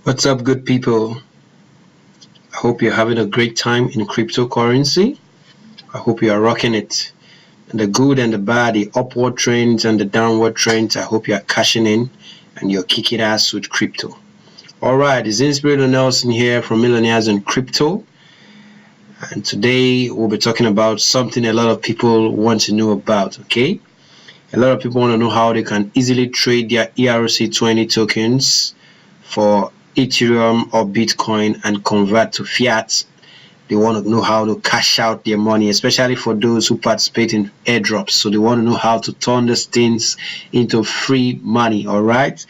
What's up, good people? I hope you're having a great time in cryptocurrency. I hope you are rocking it. And the good and the bad, the upward trends and the downward trends, I hope you are cashing in and you're kicking ass with crypto. Alright, it's Inspirator Nelson here from Millionaires in Crypto. And today we'll be talking about something a lot of people want to know about, okay? A lot of people want to know how they can easily trade their ErC20 tokens for Ethereum or Bitcoin and convert to fiat. They want to know how to cash out their money, especially for those who participate in airdrops. So they want to know how to turn these things into free money. All right,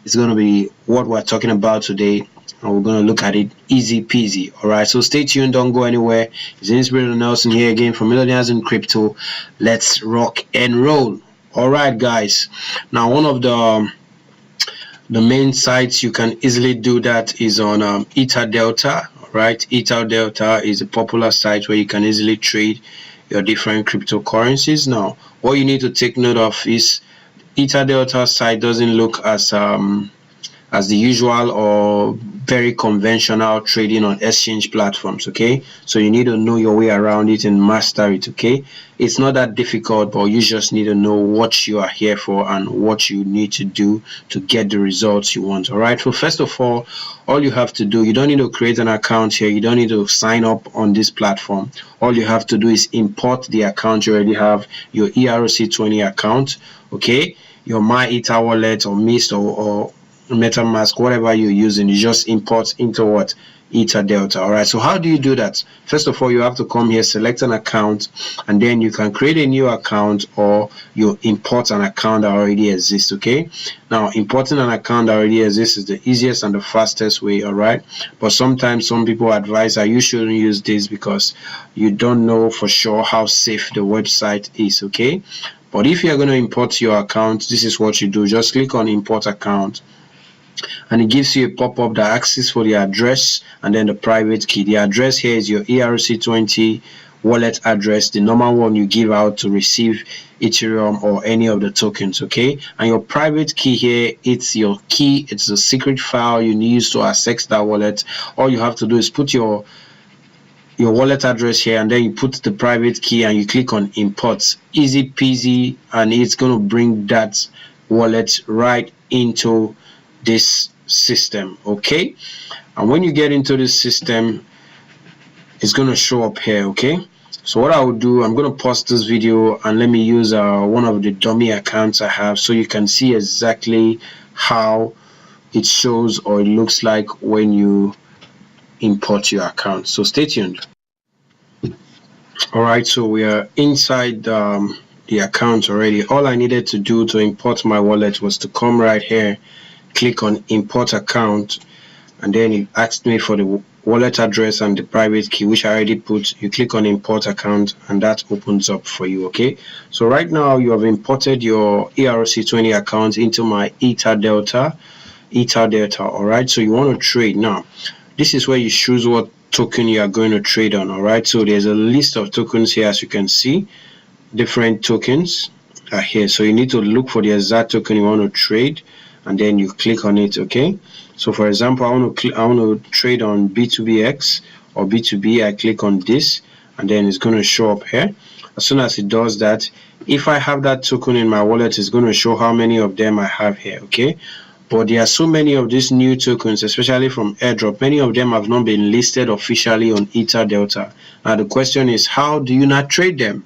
it's going to be what we're talking about today, and we're going to look at it easy peasy. All right, so stay tuned, don't go anywhere. It's Inspirator Nelson here again from Millionaires in Crypto. Let's rock and roll. All right, guys. Now, one of the main sites you can easily do that is on Ethetdelta, right? Etherdelta is a popular site where you can easily trade your different cryptocurrencies. Now, what you need to take note of is Etherdelta site doesn't look as the usual or very conventional trading on exchange platforms, okay? So you need to know your way around it and master it, okay? It's not that difficult, but you just need to know what you are here for and what you need to do to get the results you want. All right, so first of all you have to do, you don't need to create an account here, you don't need to sign up on this platform. All you have to do is import the account you already have, your ErC20 account, okay? Your MyEther wallet or Mist or MetaMask, whatever you're using, you just import into what? Etherdelta. All right, so how do you do that? First of all, you have to come here, select an account, and then you can create a new account or you import an account that already exists. Okay, now importing an account that already exists is the easiest and the fastest way. All right, but sometimes some people advise that you shouldn't use this because you don't know for sure how safe the website is. Okay, but if you're going to import your account, this is what you do. Just click on import account, and it gives you a pop-up that asks for the address and then the private key. The address here is your ErC20 wallet address, the normal one you give out to receive Ethereum or any of the tokens, okay? And your private key here, it's your key, it's a secret file you use to access that wallet. All you have to do is put your wallet address here, and then you put the private key and you click on import. Easy peasy, and it's going to bring that wallet right into this system, okay? And when you get into this system, it's going to show up here, okay? So what I will do, I'm going to pause this video and let me use one of the dummy accounts I have so you can see exactly how it shows or it looks like when you import your account. So stay tuned. All right, so we are inside the account already. All I needed to do to import my wallet was to come right here, click on import account, and then it asked me for the wallet address and the private key, which I already put. You click on import account and that opens up for you, okay? So right now you have imported your ErC20 account into my Etherdelta. All right, so you want to trade. Now this is where you choose what token you are going to trade on. All right, so there's a list of tokens here, as you can see. Different tokens are here, so you need to look for the exact token you want to trade, and then you click on it, okay? So for example, I want to trade on B2BX or B2B. I click on this and then it's going to show up here. As soon as it does that, if I have that token in my wallet, it's going to show how many of them I have here, okay? But there are so many of these new tokens, especially from airdrop. Many of them have not been listed officially on Etherdelta. Now the question is, how do you not trade them?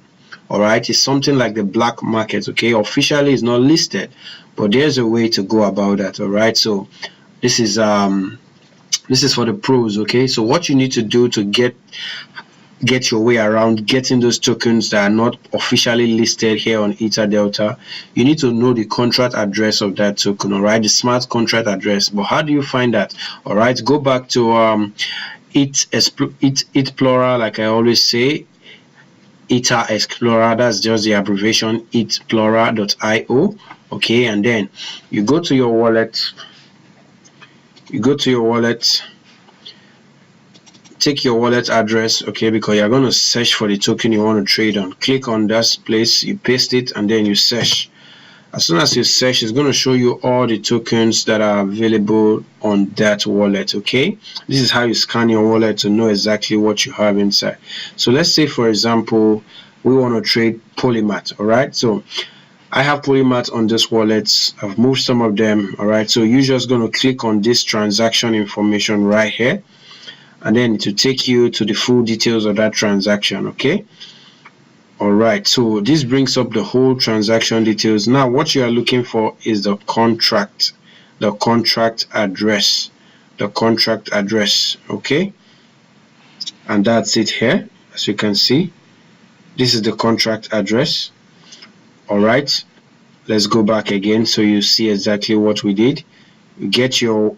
All right, it's something like the black market, okay? Officially it's not listed, but there's a way to go about that. All right, so this is for the pros, okay? So what you need to do to get your way around getting those tokens that are not officially listed here on Etherdelta, you need to know the contract address of that token, all right? The smart contract address. But how do you find that? All right, go back to Explorer, like I always say. Ether Explorer, that's just the abbreviation, explorer.io, okay? And then you go to your wallet, take your wallet address, okay, because you're going to search for the token you want to trade on. Click on that place, you paste it, and then you search. As soon as you search, it's going to show you all the tokens that are available on that wallet. Okay, this is how you scan your wallet to know exactly what you have inside. So let's say, for example, we want to trade Polymath. All right, so I have Polymath on this wallet. I've moved some of them. All right, so you're just going to click on this transaction information right here, and then it will take you to the full details of that transaction. Okay. All right, so this brings up the whole transaction details. Now what you are looking for is the contract address, okay, and that's it here. As you can see, this is the contract address. All right, let's go back again so you see exactly what we did. You get your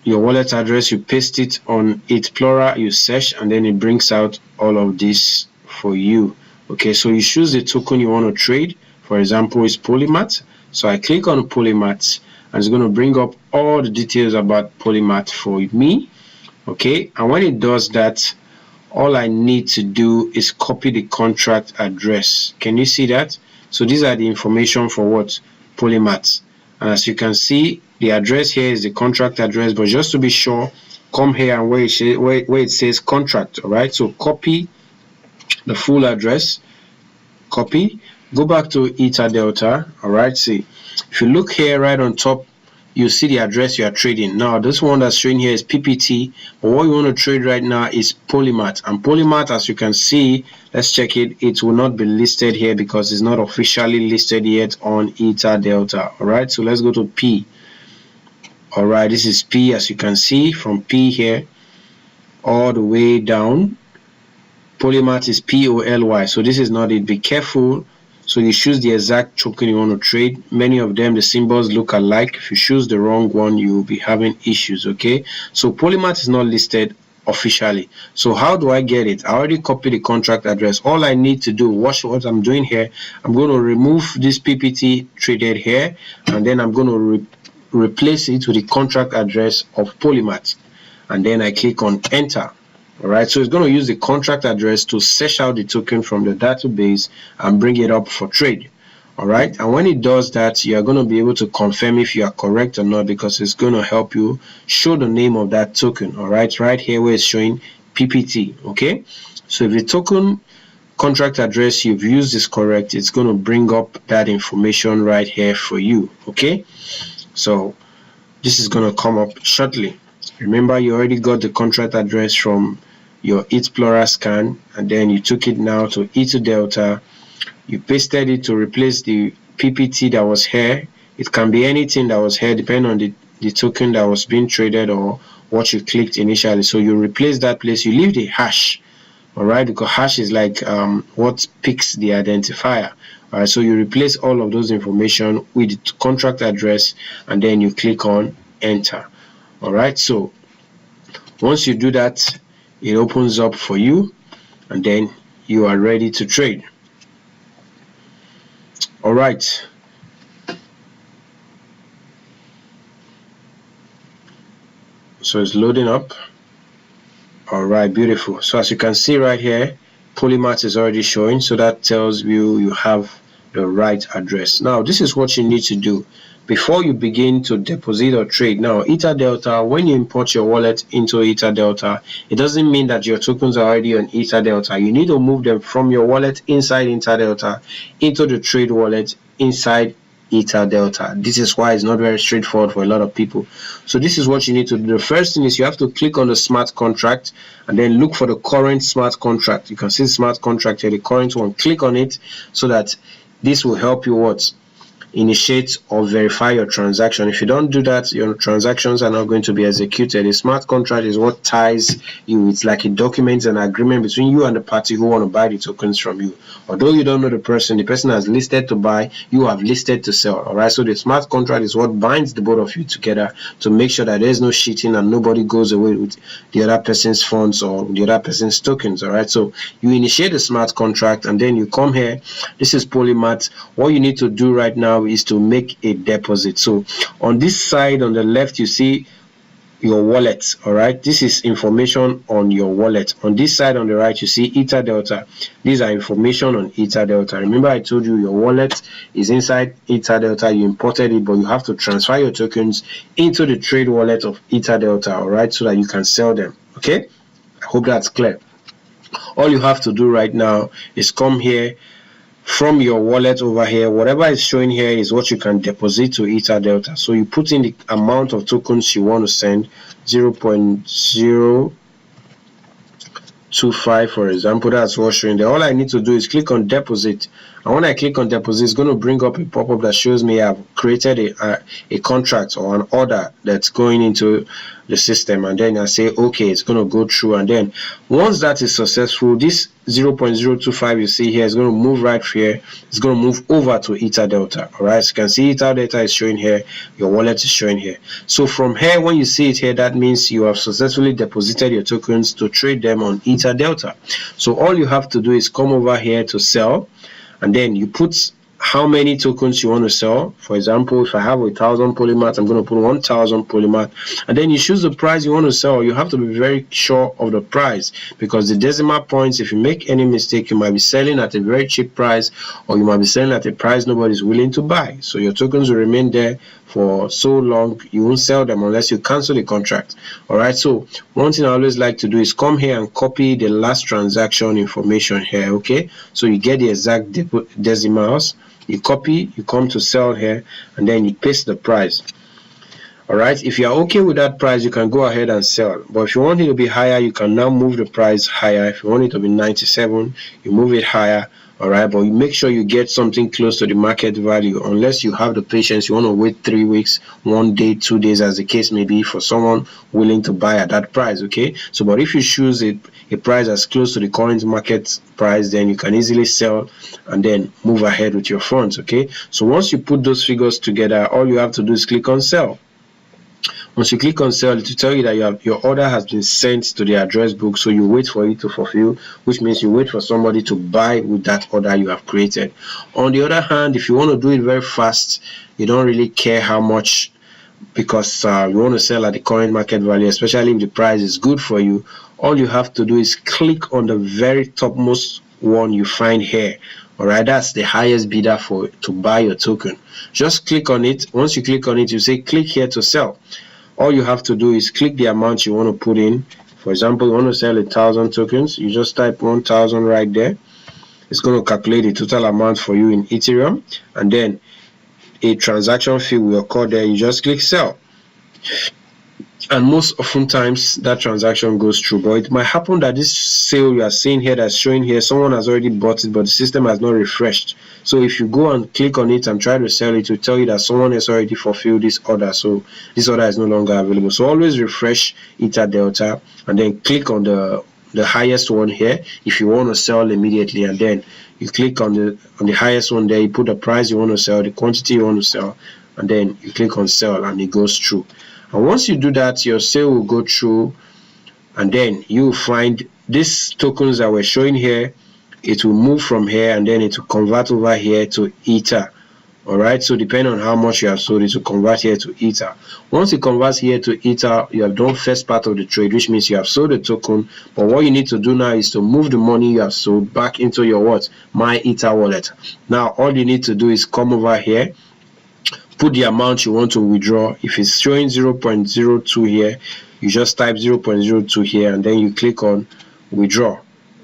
wallet address, you paste it on Ethetdelta, you search, and then it brings out all of this for you. Okay, so you choose the token you want to trade. For example, it's Polymath. So I click on Polymath, and it's going to bring up all the details about Polymath for me. Okay, and when it does that, all I need to do is copy the contract address. Can you see that? So these are the information for what? Polymath. And as you can see, the address here is the contract address, but just to be sure, come here and where it says contract. All right, so copy the full address, copy, go back to EtherDelta. All right, see, if you look here right on top, you see the address you are trading. Now this one that's showing here is PPT, but what you want to trade right now is Polymath. And Polymath, as you can see, let's check it, it will not be listed here because it's not officially listed yet on EtherDelta. All right, so let's go to P. All right, this is P. As you can see, from P here all the way down, Polymath is POLY. So this is not it. Be careful. So you choose the exact token you want to trade. Many of them, the symbols look alike. If you choose the wrong one, you will be having issues. Okay, so Polymath is not listed officially. So how do I get it? I already copied the contract address. All I need to do, watch what I'm doing here. I'm going to remove this PPT traded here, and then I'm going to replace it with the contract address of Polymath, and then I click on enter. All right, so it's going to use the contract address to search out the token from the database and bring it up for trade. All right, and when it does that, you are going to be able to confirm if you are correct or not, because it's going to help you show the name of that token. All right, right here where it's showing PPT. Okay, so if the token contract address you've used is correct, it's going to bring up that information right here for you. Okay, so this is going to come up shortly. Remember, you already got the contract address from your Ethetdelta scan, and then you took it now to Ethetdelta. You pasted it to replace the PPT that was here. It can be anything that was here depending on the token that was being traded or what you clicked initially. So you replace that place. You leave the hash, all right, because hash is like what picks the identifier. All right, so you replace all of those information with the contract address, and then you click on enter. All right, so once you do that, it opens up for you, and then you are ready to trade. All right, so it's loading up. All right, beautiful. So as you can see right here, Polymath is already showing, so that tells you you have the right address. Now this is what you need to do before you begin to deposit or trade. Now EtherDelta, when you import your wallet into EtherDelta, it doesn't mean that your tokens are already on EtherDelta. You need to move them from your wallet inside EtherDelta into the trade wallet inside EtherDelta. This is why it's not very straightforward for a lot of people. So this is what you need to do. The first thing is you have to click on the smart contract and then look for the current smart contract. You can see the smart contract here, the current one. Click on it so that this will help you initiate or verify your transaction. If you don't do that, your transactions are not going to be executed. A smart contract is what ties you. It's like it documents an agreement between you and the party who want to buy the tokens from you. Although you don't know the person has listed to buy, you have listed to sell. All right, so the smart contract is what binds the both of you together to make sure that there's no cheating and nobody goes away with the other person's funds or the other person's tokens. All right, so you initiate the smart contract and then you come here. This is Polymath. What you need to do right now is to make a deposit. So on this side on the left, you see your wallet. All right, this is information on your wallet. On this side on the right, you see EtherDelta. These are information on EtherDelta. Remember I told you your wallet is inside EtherDelta. You imported it, but you have to transfer your tokens into the trade wallet of EtherDelta, all right, so that you can sell them. Okay, I hope that's clear. All you have to do right now is come here from your wallet over here. Whatever is showing here is what you can deposit to EtherDelta. So you put in the amount of tokens you want to send, 0.025 for example. That's what's showing there. All I need to do is click on deposit, and when I click on deposit, it's going to bring up a pop-up that shows me I've created a contract or an order that's going into the system, and then I say okay, it's going to go through. And then once that is successful, this 0.025 you see here is going to move right here. It's going to move over to EtherDelta. All right, so you can see EtherDelta is showing here, your wallet is showing here. So from here, when you see it here, that means you have successfully deposited your tokens to trade them on EtherDelta. So all you have to do is come over here to sell, and then you put how many tokens you want to sell. For example, if I have 1,000 polymath, I'm going to put 1,000 polymath, and then you choose the price you want to sell. You have to be very sure of the price, because the decimal points, if you make any mistake, you might be selling at a very cheap price, or you might be selling at a price nobody's willing to buy. So your tokens will remain there for so long, you won't sell them unless you cancel the contract. All right, so one thing I always like to do is come here and copy the last transaction information here. Okay, so you get the exact decimals, you copy, you come to sell here, and then you paste the price. All right, if you are okay with that price, you can go ahead and sell. But if you want it to be higher, you can now move the price higher. If you want it to be 97, you move it higher. All right, but you make sure you get something close to the market value, unless you have the patience. You want to wait 3 weeks, 1 day, 2 days, as the case may be, for someone willing to buy at that price. Okay, so but if you choose a price as close to the current market price, then you can easily sell and then move ahead with your funds. Okay, so once you put those figures together, all you have to do is click on sell. Once you click on sell, it will tell you that your order has been sent to the address book, so you wait for it to fulfill, which means you wait for somebody to buy with that order you have created. On the other hand, if you want to do it very fast, you don't really care how much, because you want to sell at the current market value, especially if the price is good for you, all you have to do is click on the very topmost one you find here. All right, that's the highest bidder to buy your token. Just click on it. Once you click on it, you say click here to sell. All you have to do is click the amount you want to put in. For example, you want to sell 1,000 tokens, you just type 1,000 right there. It's going to calculate the total amount for you in Ethereum, and then a transaction fee will occur there. You just click sell, and most oftentimes that transaction goes through. But it might happen that this sale you are seeing here, that's showing here, someone has already bought it, but the system has not refreshed. So if you go and click on it and try to sell it, will tell you that someone has already fulfilled this order, so this order is no longer available. So always refresh EtherDelta and then click on the highest one here if you want to sell immediately, and then you click on the highest one there. You put the price you want to sell, the quantity you want to sell, and then you click on sell, and it goes through. And once you do that, your sale will go through, and then you find these tokens that we're showing here. It will move from here, and then it will convert over here to Ether. All right, so depending on how much you have sold, it will convert here to Ether. Once it converts here to Ether, you have done first part of the trade, which means you have sold the token. But what you need to do now is to move the money you have sold back into your My Ether wallet. Now all you need to do is come over here, put the amount you want to withdraw. If it's showing 0.02 here, you just type 0.02 here, and then you click on withdraw.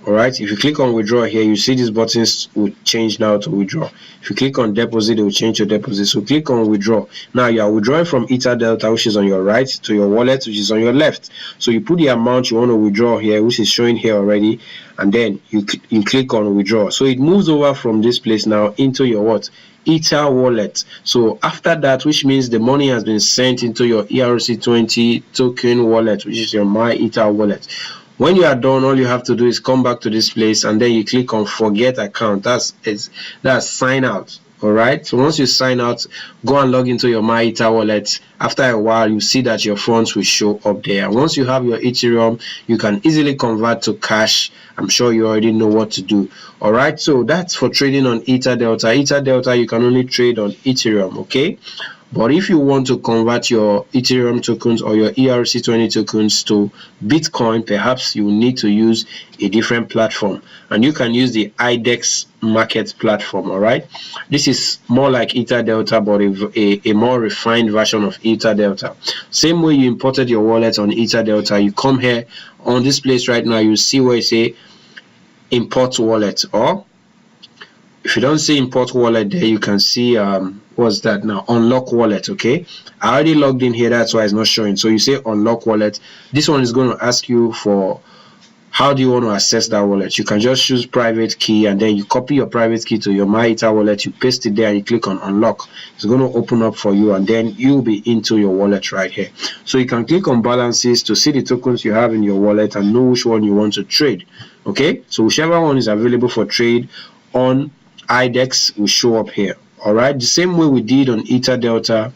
All right, if you click on withdraw here, you see these buttons will change now to withdraw. If you click on deposit, it will change your deposit. So click on withdraw. Now you are withdrawing from EtherDelta, which is on your right, to your wallet, which is on your left. So you put the amount you want to withdraw here, which is showing here already, and then you click on withdraw. So it moves over from this place now into your Ether wallet. So after that, which means the money has been sent into your ErC20 token wallet, which is your My Ether wallet. When you are done, all you have to do is come back to this place, and then you click on forget account. That's sign out. All right, so once you sign out, go and log into your My Ether wallet. After a while, you see that your funds will show up there. Once you have your Ethereum, you can easily convert to cash. I'm sure you already know what to do. All right, so that's for trading on EtherDelta. EtherDelta, you can only trade on Ethereum. Okay, But if you want to convert your Ethereum tokens or your ERC20 tokens to Bitcoin, perhaps you need to use a different platform, and you can use the IDEX market platform. All right, this is more like EtherDelta, but a more refined version of EtherDelta. Same way you imported your wallet on EtherDelta, you come here on this place right now, you see where you say import wallet, or if you don't see import wallet there, you can see what's that now, unlock wallet. Okay, I already logged in here, that's why it's not showing. So you say unlock wallet. This one is going to ask you for how do you want to access that wallet. You can just choose private key, and then you copy your private key to your MyEther wallet, you paste it there, and you click on unlock. It's going to open up for you, and then you'll be into your wallet right here. So you can click on balances to see the tokens you have in your wallet and know which one you want to trade. Okay, so whichever one is available for trade on IDEX will show up here. All right, the same way we did on EtherDelta.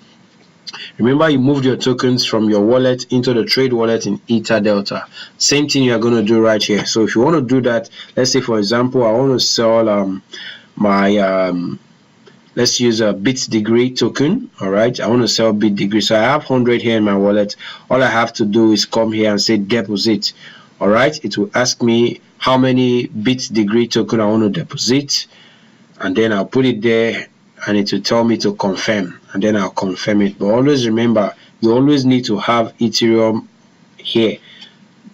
Remember, you moved your tokens from your wallet into the trade wallet in EtherDelta. Same thing you are going to do right here. So if you want to do that, let's say for example, I want to sell let's use a BitDegree token. All right, I want to sell BitDegree. So I have 100 here in my wallet. All I have to do is come here and say deposit. All right, it will ask me how many BitDegree token I want to deposit, and then I'll put it there, and it will tell me to confirm, and then I'll confirm it. But always remember, you always need to have Ethereum here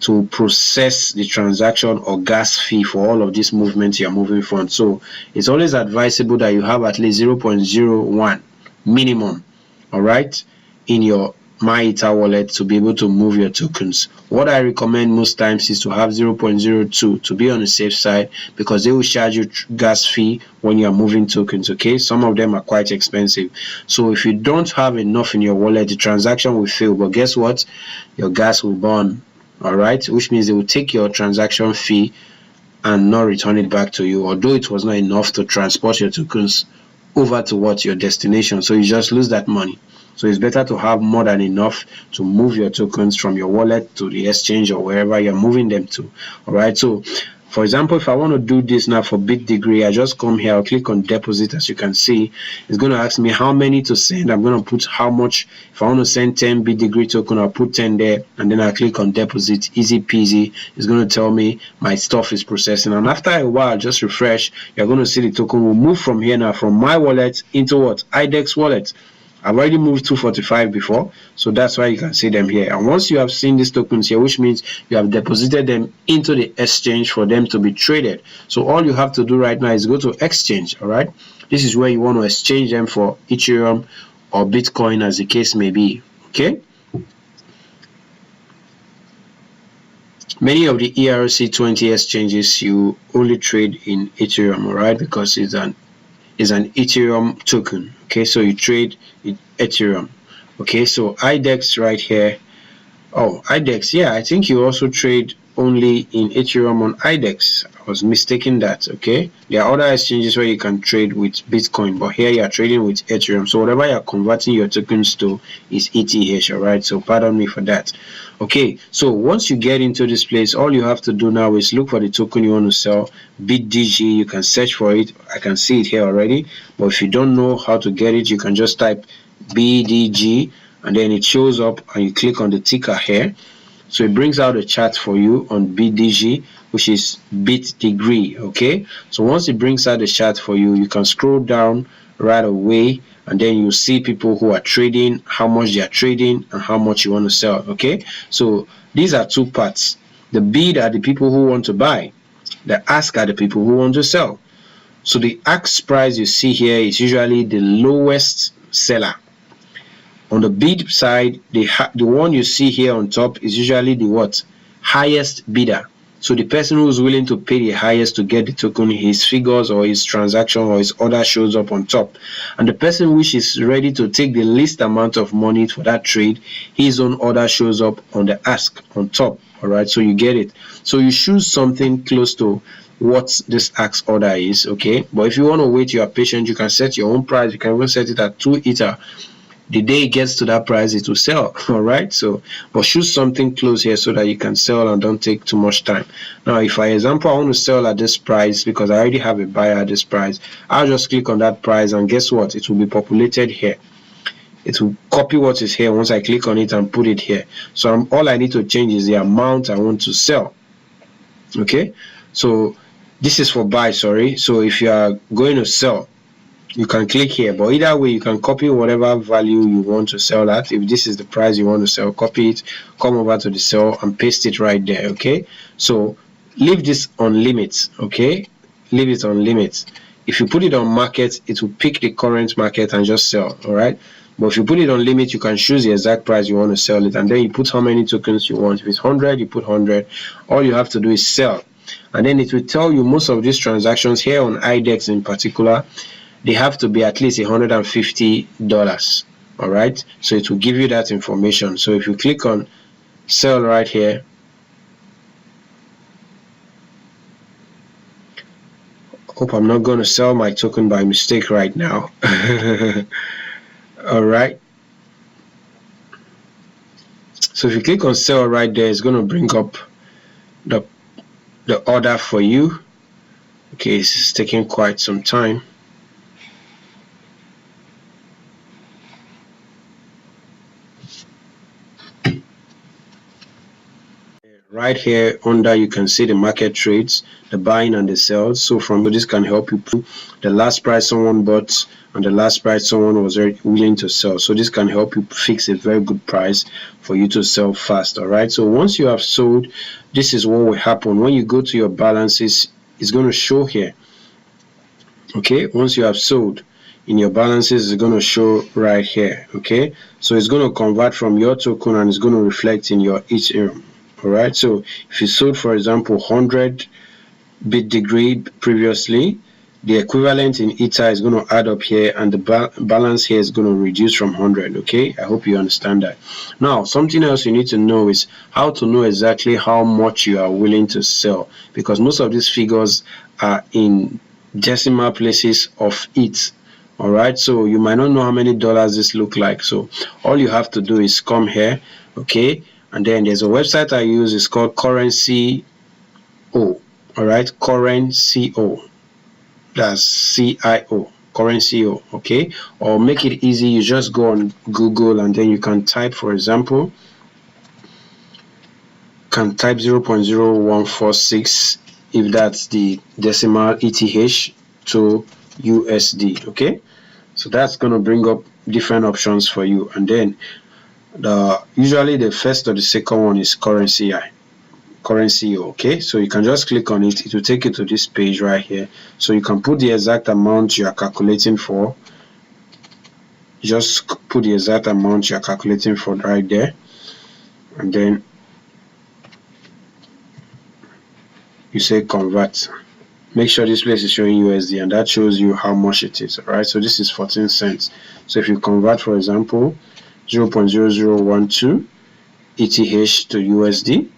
to process the transaction or gas fee for all of these movements you're moving from. So it's always advisable that you have at least 0.01 minimum, all right, in your MyEther wallet to be able to move your tokens. What I recommend most times is to have 0.02 to be on the safe side, because they will charge you gas fee when you are moving tokens. Okay, some of them are quite expensive. So if you don't have enough in your wallet, the transaction will fail. But guess what? Your gas will burn. All right, which means they will take your transaction fee and not return it back to you, although it was not enough to transport your tokens over to what your destination. So you just lose that money. So it's better to have more than enough to move your tokens from your wallet to the exchange or wherever you're moving them to. All right, so for example, if I want to do this now for BitDegree, I just come here, I'll click on deposit. As you can see, it's going to ask me how many to send. I'm going to put how much. If I want to send 10 BitDegree token, I'll put 10 there, and then I'll click on deposit. Easy peasy. It's going to tell me my stuff is processing, and after a while, just refresh, you're going to see the token will move from here now, from my wallet into what? IDEX wallet. I've already moved 245 before, so that's why you can see them here. And once you have seen these tokens here, which means you have deposited them into the exchange for them to be traded. So all you have to do right now is go to exchange. All right, this is where you want to exchange them for Ethereum or Bitcoin, as the case may be. Okay, many of the ERC20 exchanges you only trade in Ethereum, all right, because it's an Ethereum token. Okay, so you trade in Ethereum. Okay, so IDEX right here. Oh, IDEX, yeah, I think you also trade only in Ethereum on IDEX. I was mistaken that. Okay, there are other exchanges where you can trade with Bitcoin, but here you are trading with Ethereum. So whatever you're converting your tokens to is ETH. All right, so pardon me for that. Okay, so once you get into this place, all you have to do now is look for the token you want to sell. BitDG, you can search for it. I can see it here already, but if you don't know how to get it, you can just type BDG, and then it shows up, and you click on the ticker here. So it brings out a chart for you on BDG, which is BitDegree. Okay, so once it brings out the chart for you, you can scroll down right away, and then you see people who are trading, how much they are trading, and how much you want to sell. Okay, so these are two parts. The bid are the people who want to buy, the ask are the people who want to sell. So the ask price you see here is usually the lowest seller. On the bid side, the one you see here on top is usually the what? Highest bidder. So the person who is willing to pay the highest to get the token, his figures or his transaction or his order shows up on top. And the person which is ready to take the least amount of money for that trade, his own order shows up on the ask on top. All right, so you get it. So you choose something close to what this ask order is. Okay, but if you want to wait, you are patient, you can set your own price. You can even set it at 2 Ether. The day it gets to that price, it will sell. All right, so but choose something close here so that you can sell and don't take too much time. Now if for example I want to sell at this price because I already have a buyer at this price, I'll just click on that price, and guess what, it will be populated here. it will copy what is here once I click on it and put it here. So all I need to change is the amount I want to sell. Okay, so this is for buy, sorry. So if you are going to sell, you can click here, but either way you can copy whatever value you want to sell at. If this is the price you want to sell, copy it, come over to the sell and paste it right there. Okay, so leave this on limits. Okay, leave it on limits. If you put it on market, it will pick the current market and just sell. All right, but if you put it on limit, you can choose the exact price you want to sell it, and then you put how many tokens you want. If it's 100, you put 100. All you have to do is sell, and then it will tell you most of these transactions here on IDEX in particular, they have to be at least $150. All right, so it will give you that information. So if you click on sell right here, hope I'm not going to sell my token by mistake right now. All right, so if you click on sell right there, it's going to bring up the order for you. Okay, this is taking quite some time. Right here under, you can see the market trades, the buying and the sales. So from this can help you prove the last price someone bought and the last price someone was willing to sell. So this can help you fix a very good price for you to sell fast. All right, so once you have sold, this is what will happen when you go to your balances. It's going to show here. Okay, once you have sold, in your balances is going to show right here. Okay, so it's going to convert from your token and it's going to reflect in your Ethereum. All right, so if you sold, for example, 100 bit degree previously, the equivalent in Ether is going to add up here, and the balance here is going to reduce from 100. Okay, I hope you understand that. Now, something else you need to know is how to know exactly how much you are willing to sell, because most of these figures are in decimal places of ETH. All right, so you might not know how many dollars this look like. So all you have to do is come here. Okay, and then there's a website I use, it's called Currency O. All right, Currency O, that's CIO, Currency O. Okay, or make it easy, you just go on Google and then you can type, for example, can type 0.0146 if that's the decimal ETH to USD. Okay, so that's going to bring up different options for you, and then usually the first or the second one is Currency O. Okay, so you can just click on it, it will take you to this page right here. So you can put the exact amount you are calculating for. Just put the exact amount you are calculating for right there, and then you say convert. Make sure this place is showing USD, and that shows you how much it is. All right, so this is 14 cents. So if you convert, for example, 0.0012 ETH to USD,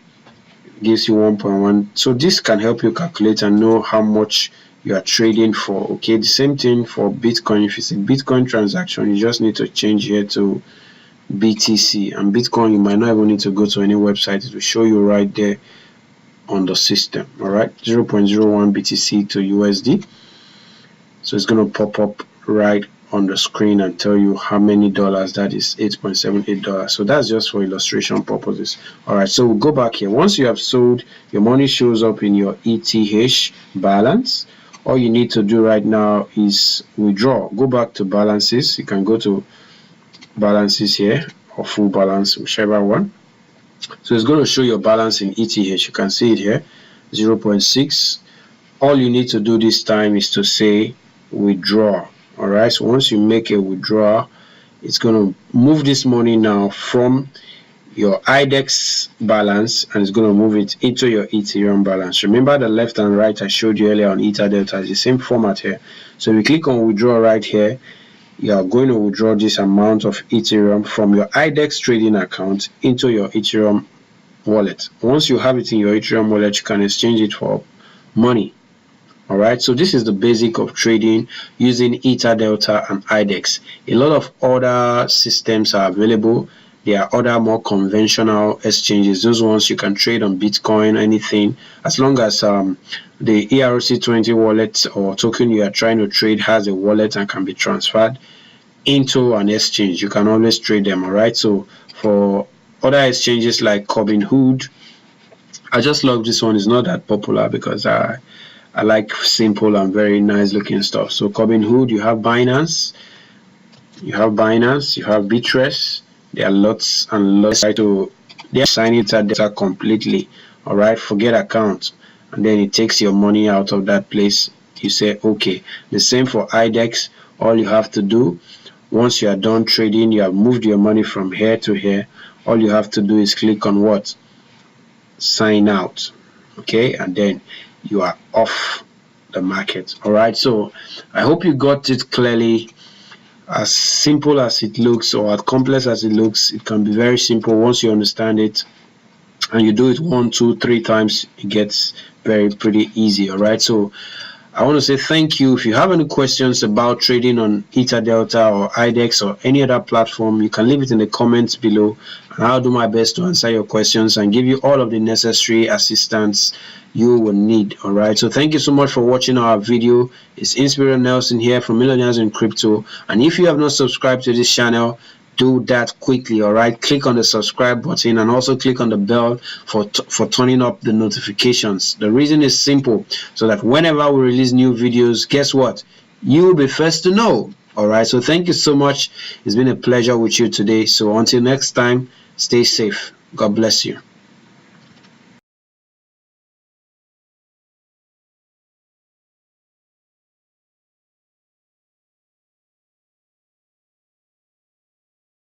gives you 1.1. so this can help you calculate and know how much you are trading for. Okay, the same thing for Bitcoin. If it's a Bitcoin transaction, you just need to change here to BTC, and Bitcoin you might not even need to go to any website, it will show you right there on the system. All right, 0.01 BTC to USD, so it's going to pop up right on the screen and tell you how many dollars that is, $8.78. so that's just for illustration purposes. All right, so we'll go back here. Once you have sold, your money shows up in your ETH balance. All you need to do right now is withdraw. Go back to balances. You can go to balances here, or full balance, whichever one. So it's going to show your balance in ETH. You can see it here, 0.6. all you need to do this time is to say withdraw. All right, so once you make a withdrawal, it's going to move this money now from your IDEX balance and it's going to move it into your Ethereum balance. Remember the left and right I showed you earlier on EtherDelta is the same format here. So if you click on withdraw right here, you are going to withdraw this amount of Ethereum from your IDEX trading account into your Ethereum wallet. Once you have it in your Ethereum wallet, you can exchange it for money. All right, so this is the basic of trading using EtherDelta and IDEX. A lot of other systems are available. There are other more conventional exchanges. Those ones you can trade on Bitcoin, anything, as long as the ErC20 wallet or token you are trying to trade has a wallet and can be transferred. into an exchange, you can always trade them. All right, so for other exchanges like Robinhood, I just love this one. It's not that popular because I like simple and very nice looking stuff. So Robinhood, you have Binance, you have Bittrex. There are lots and lots. So they are signing EtherDelta completely. All right, forget account, and then it takes your money out of that place. You say okay. The same for IDEX. All you have to do, once you are done trading, you have moved your money from here to here. All you have to do is click on what? Sign out. Okay, and then you are off the market. All right, so I hope you got it clearly. As simple as it looks, or as complex as it looks, it can be very simple once you understand it, and you do it 1, 2, 3 times, it gets pretty easy. All right, so I want to say thank you. If you have any questions about trading on EtherDelta or IDEX or any other platform, you can leave it in the comments below, and I'll do my best to answer your questions and give you all of the necessary assistance you will need. All right, so thank you so much for watching our video. It's Inspirator Nelson here from Millionaires in Crypto, and if you have not subscribed to this channel, do that quickly. All right, click on the subscribe button and also click on the bell for turning up the notifications. The reason is simple, so that whenever we release new videos, guess what, you will be first to know. All right, so thank you so much. It's been a pleasure with you today. So until next time, stay safe. God bless you.